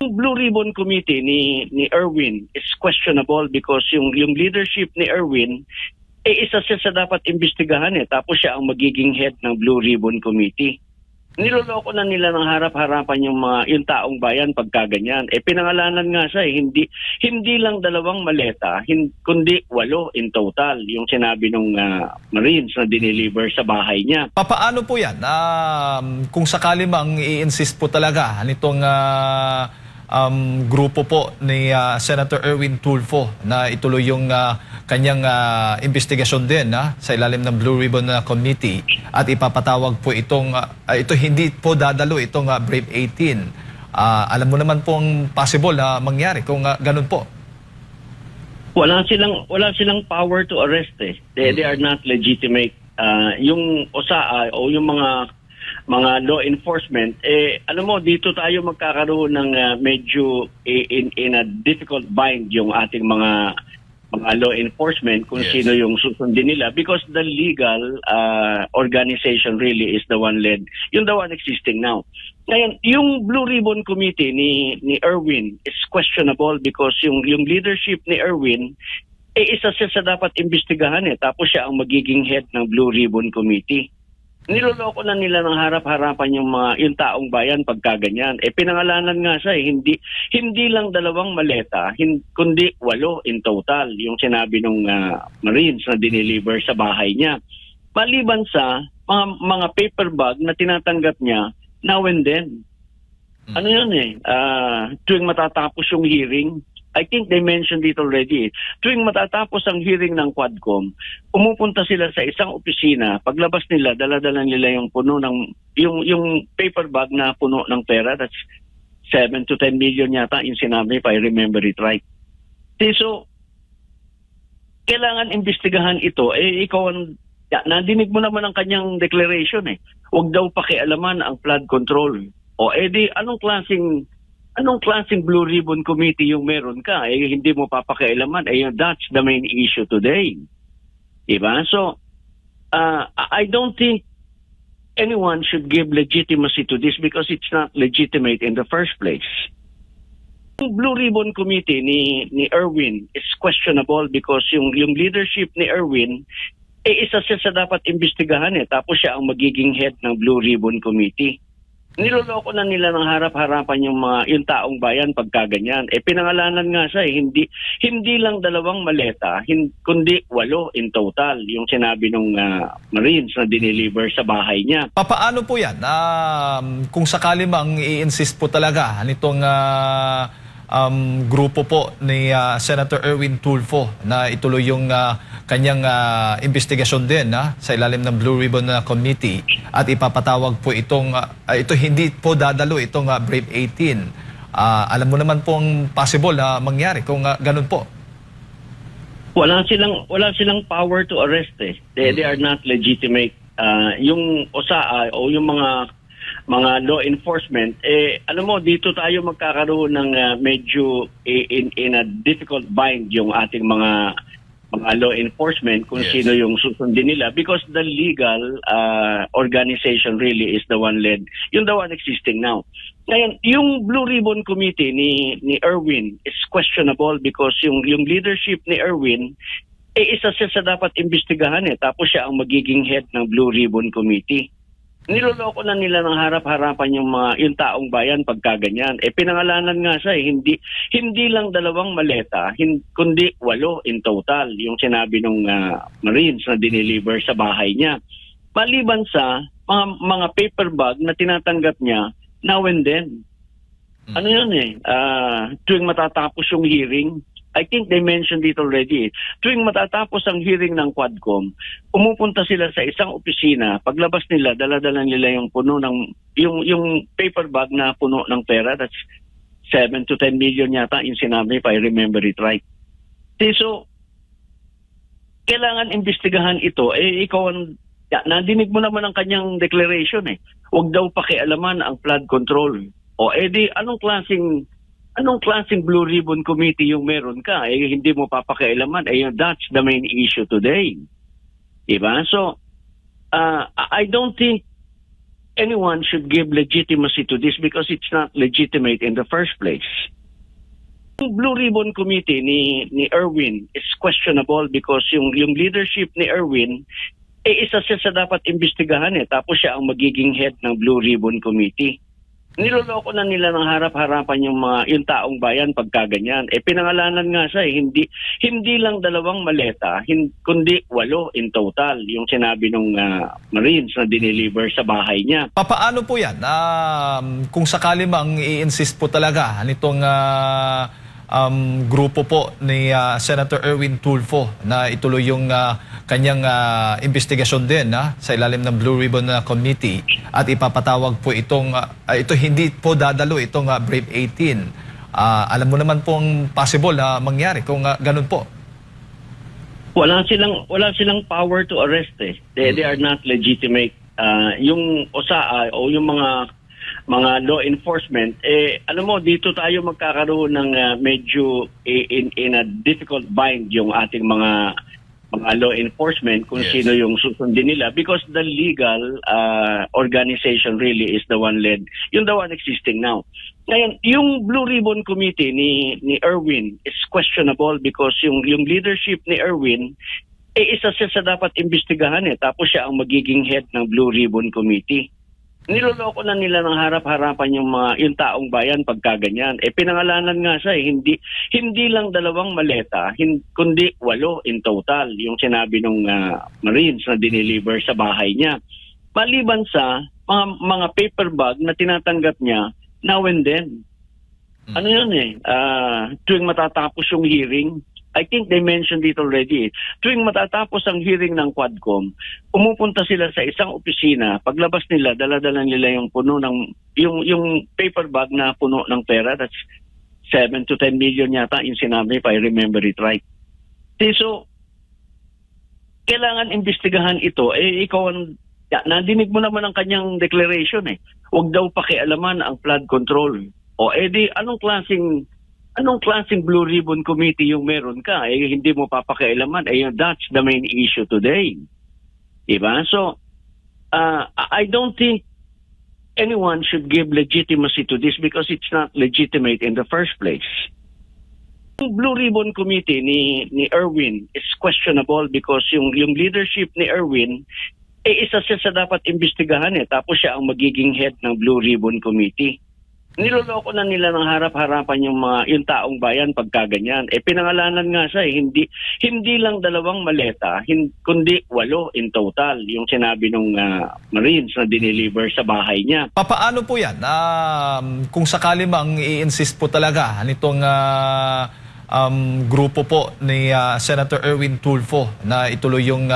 Yung Blue Ribbon Committee ni Erwin is questionable because yung leadership ni Erwin isa siya sa dapat imbestigahan tapos siya ang magiging head ng Blue Ribbon Committee. Niloloko na nila ng harap-harapan yung taong bayan pagkaganyan. Pinangalanan nga siya hindi lang 2 maleta, kundi 8 in total yung sinabi ng Marines na dineliver sa bahay niya. Papaano po yan? Kung sakali mang i-insist po talaga nitong grupo po ni Senator Erwin Tulfo na ituloy yung kanyang investigasyon din sa ilalim ng Blue Ribbon Committee at ipapatawag po ito hindi po dadalo itong Brave 18. Alam mo naman pong possible na mangyari kung ganun po. Wala silang power to arrest They are not legitimate. Yung OSAA o yung mga law enforcement, alam mo, dito tayo magkakaroon ng medyo in a difficult bind yung ating mga law enforcement kung sino yung susundin nila because the legal organization really is the one existing now. Ngayon, yung Blue Ribbon Committee ni Erwin is questionable because yung leadership ni Erwin isa siya sa dapat imbestigahan tapos siya ang magiging head ng Blue Ribbon Committee. Niloloko na nila ng harap-harapan yung taong bayan pagkaganyan. Pinangalanan nga siya hindi lang 2 maleta, kundi 8 in total yung sinabi ng Marines na dineliver sa bahay niya. Maliban sa mga paper bag na tinatanggap niya now and then. Ano yun tuwing matatapos yung hearing, I think they mentioned it already. Tuwing matatapos ang hearing ng Quadcom, pumupunta sila sa isang opisina. Paglabas nila, dala-dala nila yung puno ng yung paper bag na puno ng pera. That's 7 to 10 million yata yung sinabi, if I remember it right. So, kailangan imbestigahan ito. Ikaw nadinig mo naman ang kanyang declaration Huwag daw pakialaman ang flood control. Anong klaseng Blue Ribbon Committee yung meron ka? Hindi mo papakialaman. That's the main issue today. Diba? So, I don't think anyone should give legitimacy to this because it's not legitimate in the first place. Yung Blue Ribbon Committee ni Erwin is questionable because yung leadership ni Erwin isa siya sa dapat imbestigahan tapos siya ang magiging head ng Blue Ribbon Committee. Niloloko na nila ng harap-harapan yung taong bayan pagkaganyan. Pinangalanan nga siya hindi lang 2 maleta, kundi 8 in total yung sinabi ng Marines na dineliver sa bahay niya. Papaano po yan? Kung sakali mang i-insist po talaga nitong grupo po ni Senator Erwin Tulfo na ituloy yung kanyang investigasyon din sa ilalim ng Blue Ribbon Committee at ipapatawag po ito hindi po dadalo itong Brave 18. Alam mo naman pong possible na mangyari kung ganun po. Wala silang power to arrest They are not legitimate. Yung OSAA o yung mga law enforcement, alam mo, dito tayo magkakaroon ng medyo in a difficult bind yung ating mga law enforcement kung sino yung susundin nila because the legal organization really is the one existing now. Ngayon, yung Blue Ribbon Committee ni Erwin is questionable because yung leadership ni Erwin isa siya sa dapat imbestigahan tapos siya ang magiging head ng Blue Ribbon Committee. Niloloko na nila ng harap-harapan yung taong bayan pagkaganyan. Pinangalanan nga siya hindi lang 2 maleta, kundi 8 in total yung sinabi ng Marines na dineliver sa bahay niya. Maliban sa mga paper bag na tinatanggap niya now and then. Ano yun tuwing matatapos yung hearing, I think they mentioned it already. Tuwing matatapos ang hearing ng Quadcom, pumupunta sila sa isang opisina. Paglabas nila, dala-dala nila yung puno ng yung paper bag na puno ng pera. That's 7 to 10 million yata yung sinabi, if I remember it right. So, kailangan imbestigahan ito. Ikaw nadinig mo naman ang kanyang declaration Huwag daw pakialaman ang flood control. Anong klaseng Blue Ribbon Committee yung meron ka? Hindi mo papakialaman. That's the main issue today. Diba? So, I don't think anyone should give legitimacy to this because it's not legitimate in the first place. Yung Blue Ribbon Committee ni Erwin is questionable because yung leadership ni Erwin isa siya sa dapat imbestigahan tapos siya ang magiging head ng Blue Ribbon Committee. Niloloko na nila ng harap-harapan yung taong bayan pagkaganyan. Pinangalanan nga siya hindi lang 2 maleta, kundi 8 in total yung sinabi ng Marines na dineliver sa bahay niya. Papaano po yan? Kung sakali mang i-insist po talaga nitong grupo po ni Senator Erwin Tulfo na ituloy yung kanyang investigasyon din sa ilalim ng Blue Ribbon Committee at ipapatawag po ito hindi po dadalo itong Brave 18. Alam mo naman pong possible na mangyari kung ganun po. Wala silang power to arrest They are not legitimate. Yung OSAA o yung mga law enforcement alam mo dito tayo magkakaroon ng medyo in a difficult bind yung ating mga law enforcement kung sino yung susundin nila because the legal organization really is the one existing now. Ngayon, yung Blue Ribbon Committee ni Erwin is questionable because yung leadership ni Erwin isa siya sa dapat imbestigahan tapos siya ang magiging head ng Blue Ribbon Committee. Niloloko na nila ng harap-harapan yung taong bayan pagkaganyan. Pinangalanan nga siya hindi lang 2 maleta, kundi 8 in total yung sinabi ng Marines na dineliver sa bahay niya. Maliban sa mga paper bag na tinatanggap niya now and then. Ano yun tuwing matatapos yung hearing, I think they mentioned it already. Tuwing matatapos ang hearing ng Quadcom, pumupunta sila sa isang opisina. Paglabas nila, dala-dala nila yung puno ng yung paper bag na puno ng pera. That's 7 to 10 million yata yung sinabi, if I remember it right. So, kailangan imbestigahan ito. Ikaw nadinig mo naman ang kanyang declaration Huwag daw pakialaman ang flood control. Anong klaseng Blue Ribbon Committee yung meron ka? Hindi mo papakialaman. That's the main issue today. Diba? So, I don't think anyone should give legitimacy to this because it's not legitimate in the first place. Yung Blue Ribbon Committee ni Erwin is questionable because yung leadership ni Erwin isa siya sa dapat imbestigahan tapos siya ang magiging head ng Blue Ribbon Committee. Niloloko na nila ng harap-harapan yung taong bayan pagkaganyan. Pinangalanan nga siya hindi lang 2 maleta, kundi 8 in total yung sinabi ng Marines na dineliver sa bahay niya. Papaano po yan? Kung sakali mang i-insist po talaga nitong grupo po ni Senator Erwin Tulfo na ituloy yung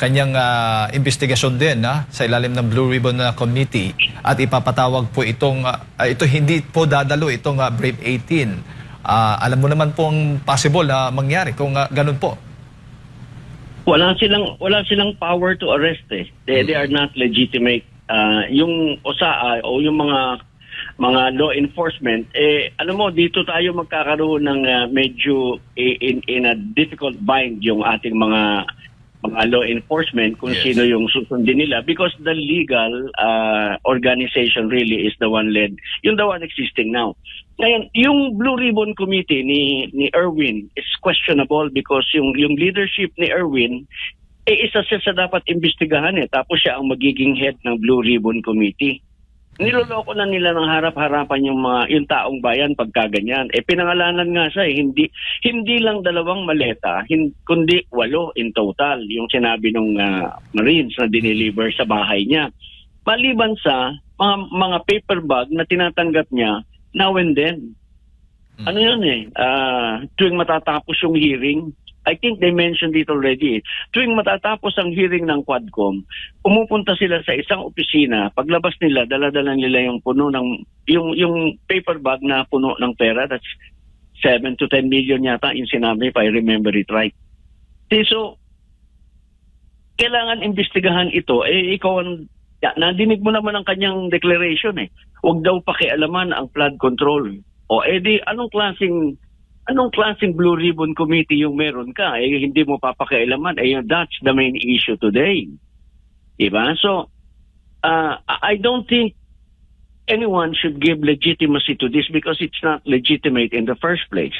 kanyang investigasyon din sa ilalim ng Blue Ribbon Committee at ipapatawag po ito hindi po dadalo itong Brave 18. Alam mo naman pong possible na mangyari kung ganun po. Wala silang power to arrest They are not legitimate. Yung OSAA o yung mga law enforcement alam mo dito tayo magkakaroon ng medyo in a difficult bind yung ating mga law enforcement kung sino yung susundin nila because the legal organization really is the one existing now. Ngayon, yung Blue Ribbon Committee ni Erwin is questionable because yung leadership ni Erwin isa siya sa dapat imbestigahan tapos siya ang magiging head ng Blue Ribbon Committee. Niloloko na nila ng harap-harapan yung taong bayan pagkaganyan. Pinangalanan nga siya hindi lang 2 maleta, kundi 8 in total yung sinabi ng Marines na dineliver sa bahay niya. Maliban sa mga paper bag na tinatanggap niya now and then. Ano yun tuwing matatapos yung hearing, I think they mentioned it already. Tuwing matatapos ang hearing ng Quadcom, pumupunta sila sa isang opisina. Paglabas nila, dala-dala nila yung puno ng yung paper bag na puno ng pera. That's 7 to 10 million yata yung sinabi, if I remember it right. So, kailangan imbestigahan ito. Ikaw nadinig mo naman ang kanyang declaration Huwag daw pakialaman ang flood control. Anong klaseng Blue Ribbon Committee yung meron ka? Hindi mo papakialaman. That's the main issue today. Diba? So, I don't think anyone should give legitimacy to this because it's not legitimate in the first place.